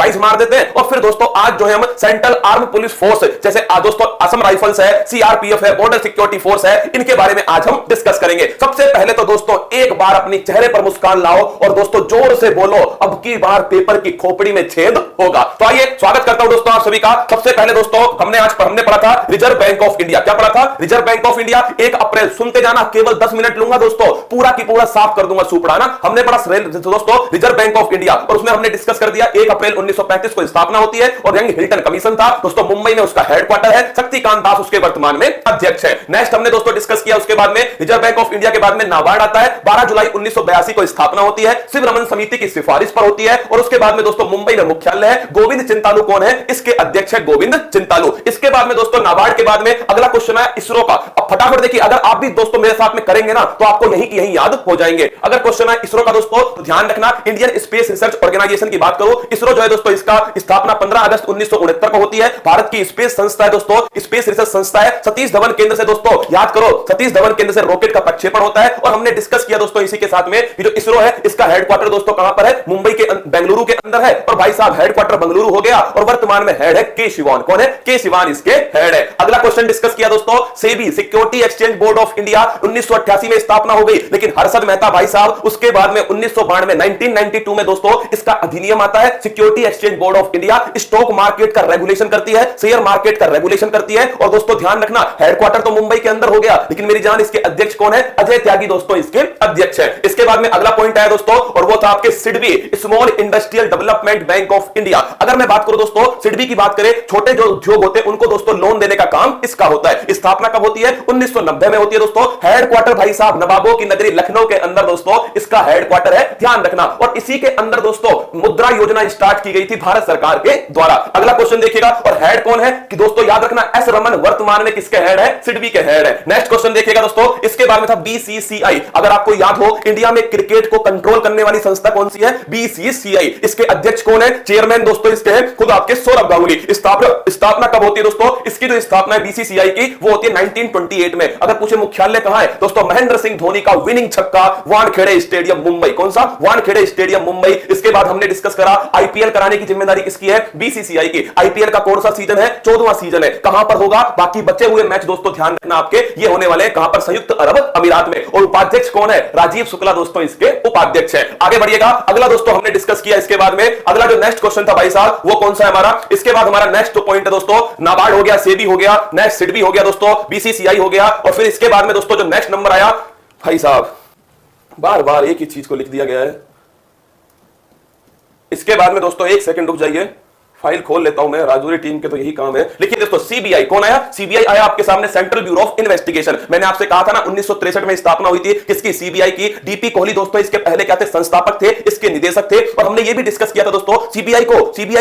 Prize मार देते हैं और फिर दोस्तों आज जो है हम सेंट्रल आर्म पुलिस फोर्स जैसे दोस्तों असम राइफल्स है, सीआरपीएफ है, बॉर्डर सिक्योरिटी फोर्स है, इनके बारे में आज हम डिस्कस करेंगे। सबसे पहले तो दोस्तों एक बार अपनी चेहरे पर मुस्कान लाओ और दोस्तों जोर से बोलो अब की बार पेपर की खोपड़ी में छेद होगा। तो आइए स्वागत करता हूं दोस्तों आप सभी का। सबसे पहले दोस्तों हमने पढ़ा था रिजर्व बैंक ऑफ इंडिया। क्या पढ़ा था? Reserve bank of India. 1 अप्रैल, सुनते जाना, केवल 10 मिनट लूंगा दोस्तों, पूरा की पूरा साफ कर दूंगा सुपड़ाना। हमने पढ़ा दोस्तों रिजर्व बैंक ऑफ इंडिया और उसमें हमने डिस्कस कर दिया 1 अप्रैल 1935 को स्थापना होती है और यंग हिल्टन कमीशन था दोस्तों, मुंबई में उसका हेडक्वार्टर है। शक्तिकांत दास उसके वर्तमान में अध्यक्ष है। नेक्स्ट हमने दोस्तों डिस्कस किया उसके बाद में रिजर्व बैंक ऑफ इंडिया के बाद में नाबार्ड आता है। 12 जुलाई 1982 को स्थापना होती है, शिव रमन समिति की सिफारिश पर होती है और उसके बाद में दोस्तों मुंबई में मुख्यालय है। गोविंद चिंतालू कौन है? इसके अध्यक्ष है गोविंद चिंतालू। इसके बाद में दोस्तों नाबार्ड के बाद में अगला क्वेश्चन है इसरो का। अब फटाफट देखिए, अगर आप भी दोस्तों मेरे साथ में करेंगे ना तो आपको यही की यही याद हो जाएंगे। अगर क्वेश्चन है इसरो का दोस्तों तो ध्यान रखना, इंडियन स्पेस रिसर्च ऑर्गेनाइजेशन की बात करो, इसरो जो है दोस्तों इसका स्थापना 15 अगस्त 1969 को होती है। भारत की स्पेस संस्था है दोस्तों, स्पेस रिसर्च संस्था है। सतीश धवन केंद्र से दोस्तों याद करो, सतीश धवन केंद्र से रॉकेट का प्रक्षेपण होता है और हमने डिस्कस किया दोस्तों इसी के साथ में जो इसरो है इसका हेडक्वार्टर दोस्तों कहां पर है? मुंबई के बेंगलुरु के अंदर है। और भाई साहब हेडक्वार्टर बेंगलुरु हो गया और वर्तमान में हेड है के शिवान। कौन है? के शिवान इसके हेड है। अगला क्वेश्चन डिस्कस किया दोस्तों SEBI, security exchange board of India, 1988 में स्थापना हो गई, लेकिन हर्षद मेहता भाई साहब उसके बाद में 1992 में दोस्तों इसका अधिनियम आता है। Security exchange board of India stock market का रेगुलेशन करती है, शेयर मार्केट का रेगुलेशन करती है। और दोस्तों ध्यान रखना हेडक्वार्टर तो मुंबई के अंदर हो गया, लेकिन मेरी जान इसके अध्यक्ष कौन है? अजय त्यागी दोस्तों इसके अध्यक्ष है। इसके बाद में अगला पॉइंट आया दोस्तों और वो था आपके SIDBI, small industrial development bank of India. अगर मैं बात करूं दोस्तों सिडबी की बात करें, छोटे जो उद्योग होते हैं उनको दोस्तों लोन देने का काम इसका होता है। स्थापना कब होती है? 1990 में होती है दोस्तों। हेडक्वार्टर भाई साहब नवाबों की नगरी लखनऊ के अंदर दोस्तों इसका हेडक्वार्टर है, ध्यान रखना। और इसी के अंदर दोस्तों मुद्रा योजना स्टार्ट की गई थी भारत सरकार के द्वारा। अगला क्वेश्चन देखिएगा और हेड कौन है कि दोस्तों याद रखना एस रमन वर्तमान में किसके हेड है? सिडबी के हेड है। नेक्स्ट क्वेश्चन देखिएगा दोस्तों, इसके बाद में था बीसीसीआई। अगर आपको याद हो इंडिया में क्रिकेट को कंट्रोल करने वाली संस्था कौन सी है? बीसीसीआई। इसके अध्यक्ष कौन है? चेयरमैन दोस्तों इसके हैं खुद आपके सौरभ गांगुली। स्थापना कब होती है दोस्तों? इसकी जो स्थापना है बीसीसीआई की वो होती है 1928 में। अगर पूछे मुख्यालय कहां है दोस्तों, महेंद्र सिंह धोनी का विनिंग छक्का वानखेड़े स्टेडियम मुंबई। कौन सा? वानखेड़े स्टेडियम मुंबई। इसके बाद हमने डिस्कस करा आईपीएल कराने की जिम्मेदारी किसकी है? बीसीसीआई की। आईपीएल का कौन सा सीजन है? 14वां सीजन है। कहां पर होगा? बाकी बचे हुए मैच दोस्तों ध्यान रखना आपके ये होने वाले हैं कहां पर? संयुक्त अरब अमीरात में। और उपाध्यक्ष कौन है? राजीव शुक्ला दोस्तों इसके उपाध्यक्ष है। आगे बढ़िएगा, अगला दोस्तों हमने डिस्कस किया। इसके बाद में अगला जो नेक्स्ट क्वेश्चन था भाई साहब वो कौन सा है हमारा? इसके बाद हमारा नेक्स्ट पॉइंट है दोस्तों नाबार्ड हो गया, सेबी हो गया, नेक्स्ट सिडबी हो गया दोस्तों, बीसीसीआई हो गया। और फिर इसके बाद में दोस्तों जो नेक्स्ट नंबर आया भाई साहब बार बार एक ही चीज को लिख दिया गया है। इसके बाद में दोस्तों एक सेकंड रुक जाइए, फाइल खोल लेता हूं मैं, राजौरी टीम के तो यही काम है। लेकिन दोस्तों सीबीआई कौन आया? सीबीआई आया आपके सामने सेंट्रल ब्यूरो ऑफ इन्वेस्टिगेशन। मैंने आपसे कहा था ना 1963 में स्थापना हुई थी किसकी? सीबीआई की। डीपी कोहली दोस्तों इसके पहले क्या थे? संस्थापक थे, इसके निदेशक थे। और हमने ये भी डिस्कस किया था दोस्तों सीबीआई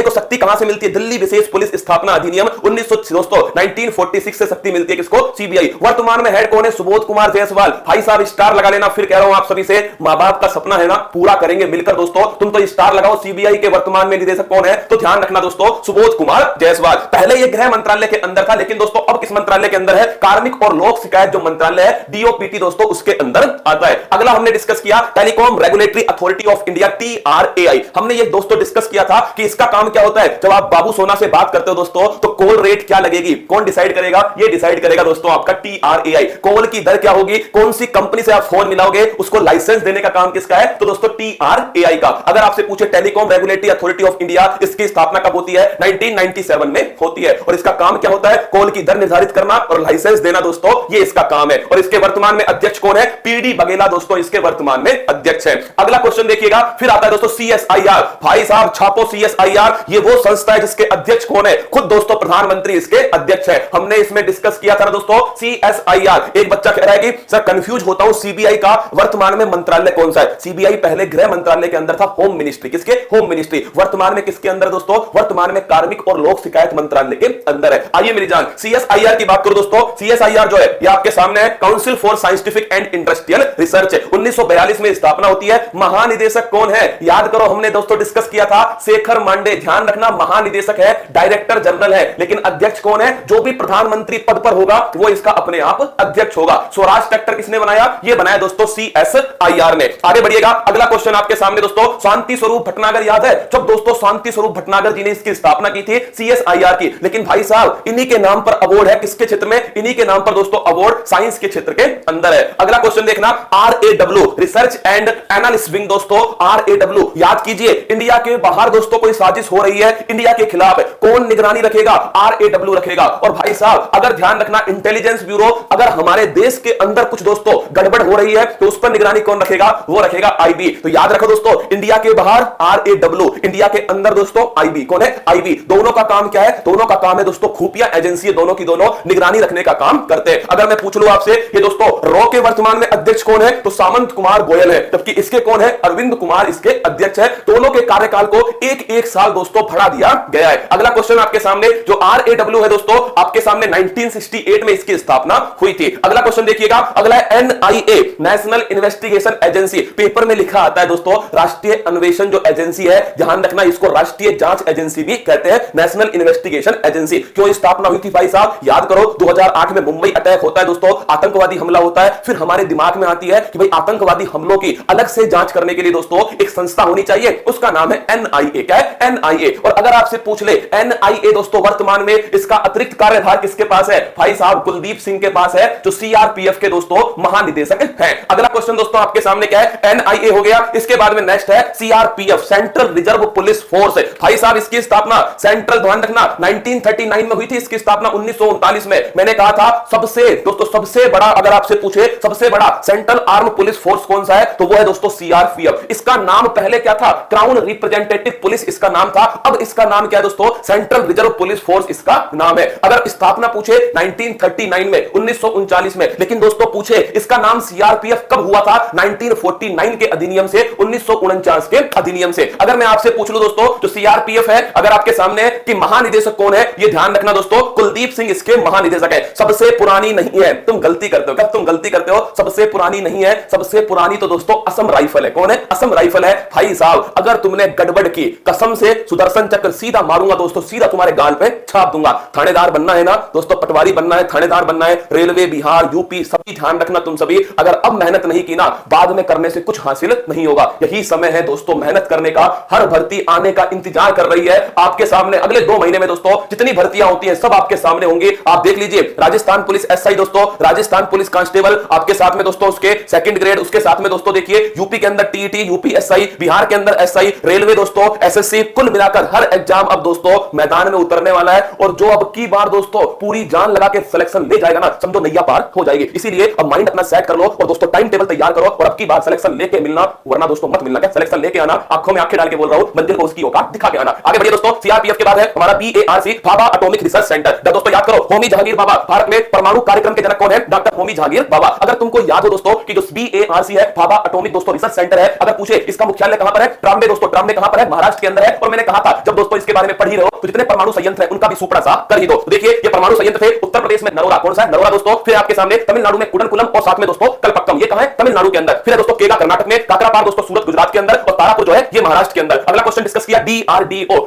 को शक्ति कहां से मिलती है? दिल्ली विशेष पुलिस स्थापना अधिनियम 1946 से शक्ति मिलती है किसको? सीबीआई। वर्तमान में हेड कौन है? सुबोध कुमार जायसवाल। भाई साहब स्टार लगा लेना, फिर कह रहा हूं आप सभी से, मां बाप का सपना है ना पूरा करेंगे मिलकर दोस्तों, तुम तो स्टार लगाओ। सीबीआई के वर्तमान में निदेशक कौन है? तो ध्यान रखना दोस्तों सुबोध कुमार जायसवाल। पहले ये गृह मंत्रालय के अंदर था, लेकिन दोस्तों अब किस मंत्रालय के अंदर है? कार्मिक और लोक शिकायत जो मंत्रालय है डीओपीटी दोस्तों उसके अंदर आता है। अगला हमने डिस्कस किया telecom regulatory authority of India, TRAI. हमने ये दोस्तों डिस्कस किया था कि इसका काम क्या होता है। जब आप बाबू सोना से बात करते हो दोस्तों तो कॉल रेट क्या लगेगी? कौन डिसाइड करेगा? ये डिसाइड करेगा दोस्तों आपका टीआरएआई। कॉल की दर क्या होगी? कौन सी कंपनी से आप फोन मिलाओगे उसको लाइसेंस देने का काम किसका है? तो दोस्तों टीआरएआई का। अगर आपसे पूछे telecom regulatory authority of India, इसकी स्थापना कब होती है? 1997 में होती है। और इसका काम क्या होता है? कॉल की दर निर्धारित करना और लाइसेंस देना दोस्तों, ये इसका काम है। और इसके वर्तमान में अध्यक्ष कौन है? पीडी बघेला दोस्तों इसके वर्तमान में अध्यक्ष है। अगला क्वेश्चन देखिएगा, फिर आता है दोस्तों सीएसआईआर। भाई साहब छापो सीएसआईआर, ये वो संस्था है जिसके अध्यक्ष कौन है? खुद दोस्तों प्रधानमंत्री इसके अध्यक्ष है। हमने इसमें डिस्कस किया था दोस्तों सीएसआईआर। एक बच्चा कह रहा है कि सर कंफ्यूज होता हूं, सीबीआई का वर्तमान में मंत्रालय कौन सा है? सीबीआई पहले गृह मंत्रालय के अंदर था, होम मिनिस्ट्री। किसके? Home ministry. वर्तमान में किसके अंदर दोस्तों? वर्तमान में कार्मिक और लोक शिकायत मंत्रालय के अंदर है। आइए मेरी जान सीएसआईआर की बात करो दोस्तों। सीएसआईआर जो है ये आपके सामने है, council for scientific and industrial research. 1942 में स्थापना होती है। महानिदेशक कौन है? याद करो, हमने दोस्तों डिस्कस किया था, शेखर मांडे। ध्यान रखना, महानिदेशक है, डायरेक्टर जनरल है, लेकिन अध्यक्ष कौन है? जो भी प्रधानमंत्री पद पर होगा वो इसका अपने आप अध्यक्ष होगा। स्वराज ट्रैक्टर किसने बनाया? ये बनाया दोस्तों सीएसआईआर ने। आगे बढ़िएगा, अगला क्वेश्चन आपके सामने दोस्तों, शांति स्वरूप भटनागर याद है? जब दोस्तों शांति स्वरूप भटनागर जी ने इसकी स्थापना की थी सीएसआईआर की, लेकिन भाई साहब इन्हीं के नाम पर अवार्ड है। किसके क्षेत्र में? इन्हीं के नाम पर दोस्तों अवार्ड साइंस के क्षेत्र के अंदर है। अगला क्वेश्चन देखना, RAW research and analysis wing दोस्तों। RAW याद कीजिए, इंडिया के बाहर दोस्तों कोई साजिश हो रही है इंडिया के खिलाफ, कौन निगरानी रखेगा? RAW रखेगा। और भाई साहब अगर ध्यान रखना, इंटेलिजेंस ब्यूरो, अगर हमारे देश के अंदर कुछ दोस्तों गड़बड़ हो रही है तो उस पर निगरानी कौन रखेगा? वो रखेगा IB। तो याद रखो दोस्तों, इंडिया के बाहर RAW, इंडिया के अंदर दोस्तों IB। कौन है? IB। दोनों का काम क्या है? दोनों का काम है दोस्तों खुफिया एजेंसी, दोनों की दोनों निगरानी रखने का काम करते हैं। अगर मैं पूछ लूं आपसे, ये दोस्तों रॉ के वर्तमान में अध्यक्ष कौन है? तो सामंत कुमार गोयल है, जबकि इसके कौन है? अरविंद कुमार इसके अध्यक्ष है। दोनों के कार्यकाल को एक एक साल दोस्तों बढ़ा दिया गया है। अगला क्वेश्चन आपके सामने, जो RAW है दोस्तों, आपके सामने 1968 में इसकी स्थापना हुई थी। अगला क्वेश्चन देखिएगा, अगला है NIA, national investigation agency. Paper में लिखा आता है दोस्तों राष्ट्रीय अन्वेषण जो एजेंसी है, ध्यान रखना इसको राष्ट्रीय जांच एजेंसी भी कहते हैं, नेशनल इन्वेस्टिगेशन एजेंसी। क्यों स्थापना हुई थी भाई साहब? याद करो, 2008 में मुंबई अटैक होता है दोस्तों, आतंकवादी हमला होता है। फिर हमारे दिमाग में आती है कि भाई आतंकवादी हमलों की अलग से जांच करने के लिए दोस्तों एक संस्था होनी चाहिए, उसका नाम है NIA। क्या है? NIA। और अगर आपसे पूछ ले NIA दोस्तों वर्तमान में इसका अतिरिक्त कार्यभार किसके पास है? भाई साहब कुलदीप सिंह के पास है, जो CRPF के दोस्तों महानिदेशक हैं। अगला क्वेश्चन दोस्तों आपके सामने क्या है? NIA हो गया। इसके बाद में नेक्स्ट है CRPF, central reserve police force. भाई साहब इसकी स्थापना सेंट्रल, ध्यान रखना, 1939 में हुई थी। इसकी स्थापना 1939 में। मैंने कहा था सबसे दोस्तों सबसे बड़ा, अगर आपसे पूछे सबसे बड़ा सेंट्रल आर्म पुलिस फोर्स कौन सा है, तो वो है दोस्तों CRPF। इसका नाम पहले क्या था? क्राउन रिप्रेजेंटेटिव पुलिस इसका नाम था। अब इसका नाम क्या है दोस्तों? सेंट्रल रिजर्व पुलिस फोर्स इसका नाम है। अगर स्थापना पूछे 1939 में, 1939 में, लेकिन दोस्तों पूछे इसका नाम CRPF कब हुआ था? 1949 के अधिनियम से, 1949 के अधिनियम से। अगर मैं आपसे पूछ लूं दोस्तों, जो CRPF है अगर आपके सामने कि महानिदेशक कौन है, ये ध्यान रखना दोस्तों, कुलदीप सिंह इसके महानिदेशक है। सबसे पुरानी नहीं है, तुम गलती करते हो। क्या तुम गलती करते हो? सबसे पुरानी नहीं है, सबसे पुरानी तो दोस्तों असम राइफल है। कौन है? असम राइफल है। भाई साहब अगर तुमने गड़बड़ की, कसम से सुदर्शन चक्र सीधा मारूंगा दोस्तों, सीधा तुम्हारे गाल पे छाप दूंगा। थानेदार बनना है ना दोस्तों, पटवारी बनना है, थानेदार बनना है, रेलवे, बिहार, यूपी, सभी ध्यान रखना तुम सभी। अगर अब मेहनत नहीं की ना, बाद में करने से कुछ हासिल नहीं होगा। यही समय है दोस्तों मेहनत करने का। हर भर्ती आने का इंतजार कर रही है आपके सामने। अगले 2 महीने में दोस्तों जितनी भर्तियां होती हैं सब आपके सामने होंगी। आप देख लीजिए, राजस्थान पुलिस SI दोस्तों, राजस्थान पुलिस कांस्टेबल आपके साथ में दोस्तों, उसके सेकंड ग्रेड, उसके साथ में दोस्तों देखिए यूपी के अंदर TET, यूपी SI, बिहार के अंदर SI, रेलवे दोस्तों SSC, कुल मिलाकर हर एग्जाम अब दोस्तों मैदान में उतरने वाला है। और जो अब की बार दोस्तों पूरी जान लगा के सिलेक्शन ले जाएगा ना, समझो नैया पार हो जाएगी। इसीलिए अब माइंड अपना सेट कर लो और दोस्तों टाइम टेबल तैयार करो और अब की बार सिलेक्शन लेके मिलना, वरना दोस्तों मत मिलना। क्या सिलेक्शन लेके आना, आंखों में आंखें डाल के बोल रहा हूं, मंजिल को उसकी औकात दिखा के आना। आगे बढ़िए दोस्तों, CRPF के बाद है हमारा BARC, Bhabha atomic research centre. दोस्तों याद करो, होमी जहांगीर बाबा, भारत में परमाणु कार्यक्रम के जनक कौन है? डॉक्टर होमी जहांगीर बाबा। अगर तुमको याद हो दोस्तों कि जो BARC है, भाभा एटॉमिक दोस्तों रिसर्च सेंटर है, अगर पूछे इसका मुख्यालय कहां पर है? ट्राम्बे दोस्तों, ट्राम्बे कहां पर है? महाराष्ट्र के अंदर है। और मैंने कहा था जब दोस्तों इसके बारे में पढ़ ही रहे हो तो जितने परमाणु संयंत्र है उनका भी सुपड़ा सा कर ही दो। तो देखिए ये परमाणु संयंत्र थे उत्तर प्रदेश में नरोरा। कौन सा है? नरोरा दोस्तों। फिर आपके सामने तमिलनाडु में कुडनकुलम और साथ में दोस्तों कलपक्कम। ये कहां है? तमिलनाडु के अंदर। फिर है दोस्तों केगा कर्नाटक में, काकरापार दोस्तों सूरत गुजरात के अंदर, और तारापुर जो है ये महाराष्ट्र के अंदर। अगला क्वेश्चन डिस्कस किया DRDO,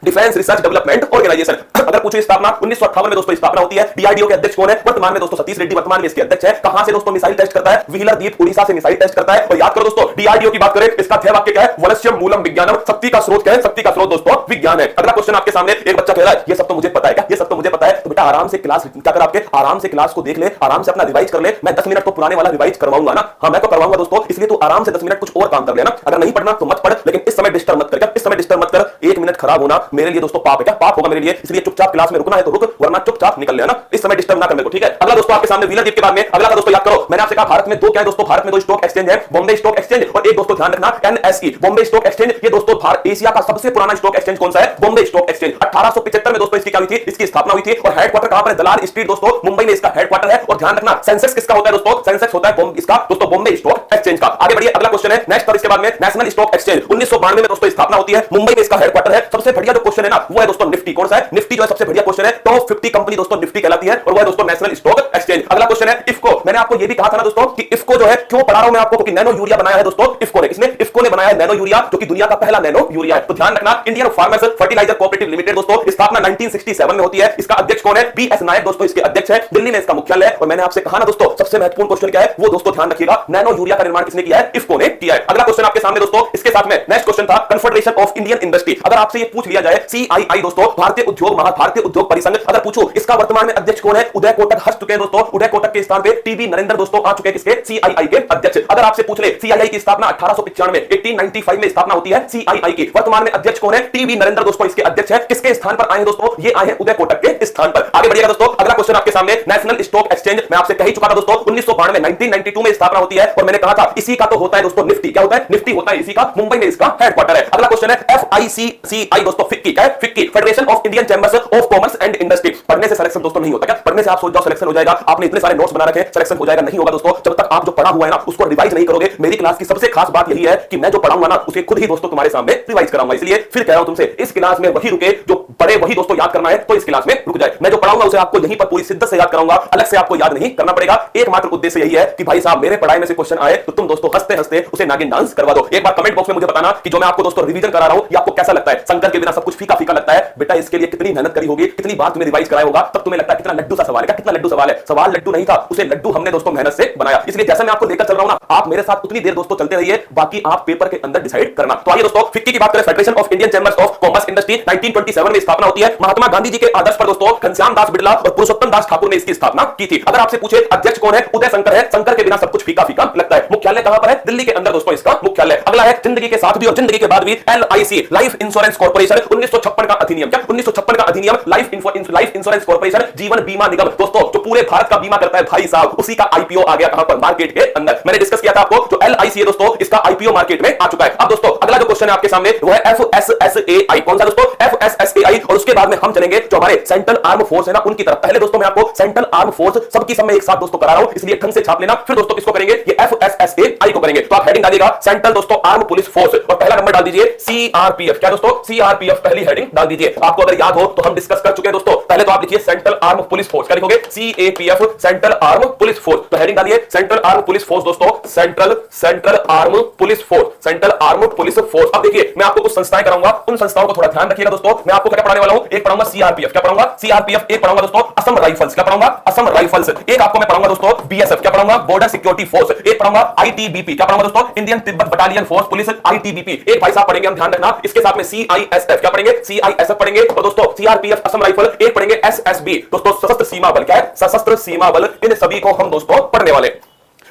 defence research development organisation. अगर पूछे स्थापना 1958 में दोस्तों स्थापना होती है। DRDO के अध्यक्ष कौन है? वर्तमान में दोस्तों सतीश रेड्डी वर्तमान में इसके अध्यक्ष है। कहां से दोस्तों मिसाइल टेस्ट करता है? व्हीलर द्वीप उड़ीसा से मिसाइल टेस्ट करता है। और याद करो दोस्तों DRDO की बात करें, इसका ध्येय वाक्य क्या है? वलस्यम मूलम विज्ञानम, शक्ति का स्रोत क्या है? शक्ति का स्रोत दोस्तों विज्ञान है। अगला क्वेश्चन आपके सामने, एक बच्चा कह रहा है ये सब तो मुझे पता है। क्या ये सब तो मुझे पता है? तो बेटा आराम से क्लास क्या कर, आपके आराम से क्लास को देख ले, आराम से अपना रिवाइज कर ले। मैं 10 मिनट तो पुराने वाला रिवाइज करवाऊंगा ना, हाँ मैं तो करवाऊंगा दोस्तों, इसलिए तू आराम से 10 मिनट कुछ और काम कर लेना। अगर नहीं पढ़ना तो मत पढ़, लेकिन इस समय डिस्टर्ब मत कर। इस समय डिस्टर्ब मत कर। 1 मिनट खराब होना मेरे लिए दोस्तों पाप है। पाप होगा मेरे लिए, इसलिए चुपचाप क्लास में रुकना है तो रुक, वरना चुपचाप निकल लेना। इस समय डिस्टर्ब ना करने को, ठीक है? अगला दोस्तों आपके सामने व्हीलर द्वीप के बाद में अगला दोस्तों याद करो, मैंने आपसे कहा भारत में दो क्या है दोस्तों? भारत में 2 स्टॉक एक्सचेंज है, बॉम्बे स्टॉक एक्सचेंज और एक दोस्तों ध्यान रखना NSE, बॉम्बे स्टॉक एक्सचेंज। ये दोस्तों भारत एशिया का सबसे पुराना स्टॉक एक्सचेंज कौन सा है? Bombay stock exchange. 1875 में दोस्तों इसकी क्या हुई थी? इसकी स्थापना हुई थी। और हेडक्वार्टर कहां पर है? दलाल स्ट्रीट दोस्तों मुंबई में इसका हेडक्वार्टर है। और ध्यान रखना सेंसेक्स किसका होता है दोस्तों? सेंसेक्स होता है इसका दोस्तों बॉम्बे स्टॉक एक्सचेंज का। आगे बढ़िए, अगला क्वेश्चन है नेक्स्ट और इसके बाद में नेशनल स्टॉक एक्सचेंज 1992 में दोस्तों स्थापना होती है, मुंबई में इसका हेडक्वार्टर है। सबसे बढ़िया जो क्वेश्चन है ना वो है दोस्तों निफ्टी। कौन सा है? निफ्टी जो है सबसे बढ़िया क्वेश्चन है। टॉप 50 कंपनी दोस्तों निफ्टी कहलाती है और वो है दोस्तों नेशनल स्टॉक एक्सचेंज। अगला क्वेश्चन है इफको। मैंने आपको ये भी कहा था ना दोस्तों कि इफको जो है क्यों पढ़ा रहा हूं मैं आपको, क्योंकि नैनो यूरिया बनाया है दोस्तों इफको ने। इसने इफको ने बनाया है नैनो यूरिया, जो कि दुनिया का पहला नैनो यूरिया है। तो ध्यान रखना Indian farmers fertiliser cooperative limited दोस्तों स्थापना 1967 में होती है। इसका अध्यक्ष कौन है? बीएस नायक दोस्तों इसके अध्यक्ष है। दिल्ली में इसका मुख्यालय है। और मैंने आपसे कहा ना दोस्तों सबसे महत्वपूर्ण क्वेश्चन क्या है वो दोस्तों ध्यान रखिएगा, नैनो यूरिया का निर्माण किसने किया है? इफको ने किया है। अगला क्वेश्चन आपके सामने दोस्तों इसके साथ में नेक्स्ट क्वेश्चन था कन्फेडरेशन ऑफ इंडियन इंडस्ट्री। अगर आपसे ये पूछ लिया जाए सीआईआई दोस्तों भारतीय उद्योग परिसंघ, अगर पूछो इसका वर्तमान में अध्यक्ष कौन है? उदय कोटक हट चुके हैं दोस्तों। उदय कोटक के स्थान पे टीबी नरेंद्र दोस्तों आ चुके हैं किसके? सीआईआई के अध्यक्ष। अगर आपसे पूछ ले सीआईआई की स्थापना 1895 में स्थापना होती है सीआईआई की, वर्तमान में अध्यक्ष कौन है? टीबी नरेंद्र दोस्तों इसके अध्यक्ष है। किसके स्थान पर आए हैं दोस्तों? ये आए हैं उदय कोटक के स्थान पर। आगे बढ़िएगा दोस्तों, अगला क्वेश्चन आपके सामने नेशनल स्टॉक एक्सचेंज। मैं आपसे कह ही चुका था दोस्तों 1992 में स्थापना होती है और मैंने कहा था इसी का तो होता है दोस्तों निफ्टी। क्या होता है? निफ्टी होता है इसी का, मुंबई में इसका हेडक्वार्टर है। अगला क्वेश्चन है एफआईसीसीआई दोस्तों, फिक्की क्या है? FICCI federation of Indian chambers of commerce and industry. पढ़ने से सिलेक्शन दोस्तों नहीं होता क्या? पढ़ने से आप सोच जाओ सिलेक्शन हो जाएगा, आपने इतने सारे नोट्स बना रखे सिलेक्शन हो जाएगा, नहीं होगा दोस्तों। जब तक आप जो पढ़ा हुआ है ना उसको रिवाइज नहीं करोगे। मेरी क्लास की सबसे खास बात यही है कि मैं जो पढ़ाऊंगा ना उसे खुद ही दोस्तों तुम्हारे सामने रिवाइज कराऊंगा। इसलिए फिर कह रहा हूं तुमसे इस क्लास में वही रुके जो पढ़े, वही दोस्तों याद करना है तो इस क्लास में रुक जाए। मैं जो पढ़ाऊंगा उसे आपको यहीं पर पूरी शिद्दत से याद कराऊंगा, अलग से आपको याद नहीं करना पड़ेगा। एकमात्र उद्देश्य यही है कि भाई साहब मेरे पढ़ाई में से क्वेश्चन आए तो तुम दोस्तों हंसते हंसते उसे नागिन डांस करवा दो। एक बार कमेंट बॉक्स में मुझे बताना कि जो मैं आपको दोस्तों रिवीजन करा रहा हूं ये आपको कैसा लगता है? शंकर के बिना सब कुछ फीका फीका लगता है बेटा, इसके लिए कितनी मेहनत करी होगी, कितनी बार तुम्हें रिवाइज कराया होगा, तब तुम्हें लगता है कितना लड्डू सा सवाल है। कितना लड्डू सवाल है? सवाल लड्डू नहीं था, उसे लड्डू हमने दोस्तों मेहनत से बनाया। इसलिए जैसा मैं आपको लेकर चल रहा हूं ना आप मेरे साथ उतनी देर दोस्तों चलते रहिए, बाकी आप पेपर के अंदर डिसाइड करना। तो आइए दोस्तों फिक्की की बात करें। Federation of Indian chambers of commerce industry 1927 में स्थापना होती है। महात्मा गांधी जी के आदर्श पर दोस्तों घनश्याम दास बिड़ला और पुरुषोत्तम दास ठाकुर ने इसकी स्थापना की थी। अगर आपसे पूछे अध्यक्ष कौन है? उदय शंकर है। शंकर के बिना सब कुछ फीका फीका लगता है। मुख्यालय कहां पर है? दिल्ली के अंदर दोस्तों इसका मुख्यालय। अगला है जिंदगी के साथ भी और जिंदगी के बाद भी एलआईसी लाइफ इंश्योरेंस कॉर्पोरेशन 1956 का अधिनियम। क्या 1956 का अधिनियम? लाइफ इंश्योरेंस कॉर्पोरेशन जीवन बीमा निगम दोस्तों जो पूरे भारत का बीमा करता है भाई साहब, उसी का आईपीओ आ गया कहां पर? मार्केट के अंदर। मैंने डिस्कस किया था आपको जो एलआईसी है दोस्तों इसका आईपीओ मार्केट में आ चुका है। अब दोस्तों अगला जो क्वेश्चन है आपके सामने वो है एफएसएसएआई। कौन सा दोस्तों? एफएसएसएआई। और उसके बाद में हम चलेंगे जो हमारे सेंट्रल आर्म फोर्स है ना उनकी तरफ। पहले दोस्तों मैं आपको सेंट्रल आर्म फोर्स सबकी सब में एक साथ दोस्तों करा रहा हूं, इसलिए ढंग से छाप लेना। फिर दोस्तों किसको करेंगे? ये एफएसएसएआई को करेंगे। तो आप हेडिंग डालिएगा सेंट्रल दोस्तों आर्म पुलिस फोर्स और पहला नंबर डाल दीजिए सीआरपीएफ। क्या दोस्तों? सीआरपीएफ पहली हेडिंग डाल दीजिए। आपको अगर याद हो तो हम डिस्कस कर चुके हैं दोस्तों। पहले तो आप लिखिए सेंट्रल आर्म पुलिस फोर्स। क्या लिखोगे? CAPF central arm police force. तो हेडिंग डालिए सेंट्रल आर्म पुलिस फोर्स दोस्तों, central arm police force, central arm police force. अब देखिए मैं आपको कुछ संस्थाएं कराऊंगा, उन संस्थाओं को थोड़ा ध्यान रखिएगा दोस्तों। मैं आपको क्या पढ़ाने वाला हूं? एक पढ़ाऊंगा सीआरपीएफ। क्या पढ़ाऊंगा? सीआरपीएफ। एक पढ़ाऊंगा दोस्तों असम राइफल्स। क्या पढ़ाऊंगा? असम राइफल्स। एक आपको मैं पढ़ाऊंगा दोस्तों बीएसएफ। क्या पढ़ाऊंगा? Border security force. एक पढ़ाऊंगा आईटीबीपी। क्या पढ़ाऊंगा दोस्तों? Indian Tibet battalion force police ITBP. एक भाई साहब पढ़ेंगे हम, ध्यान रखना, इसके साथ में सीआईएसएफ। क्या पढ़ेंगे? सीआईएसएफ पढ़ेंगे। और दोस्तों सीआरपीएफ असम राइफल। एक पढ़ेंगे एसएसबी दोस्तों सशस्त्र सीमा बल। क्या है? सशस्त्र सीमा बल। इन सभी को हम दोस्तों पढ़ने वाले।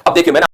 अब देखिए मैंने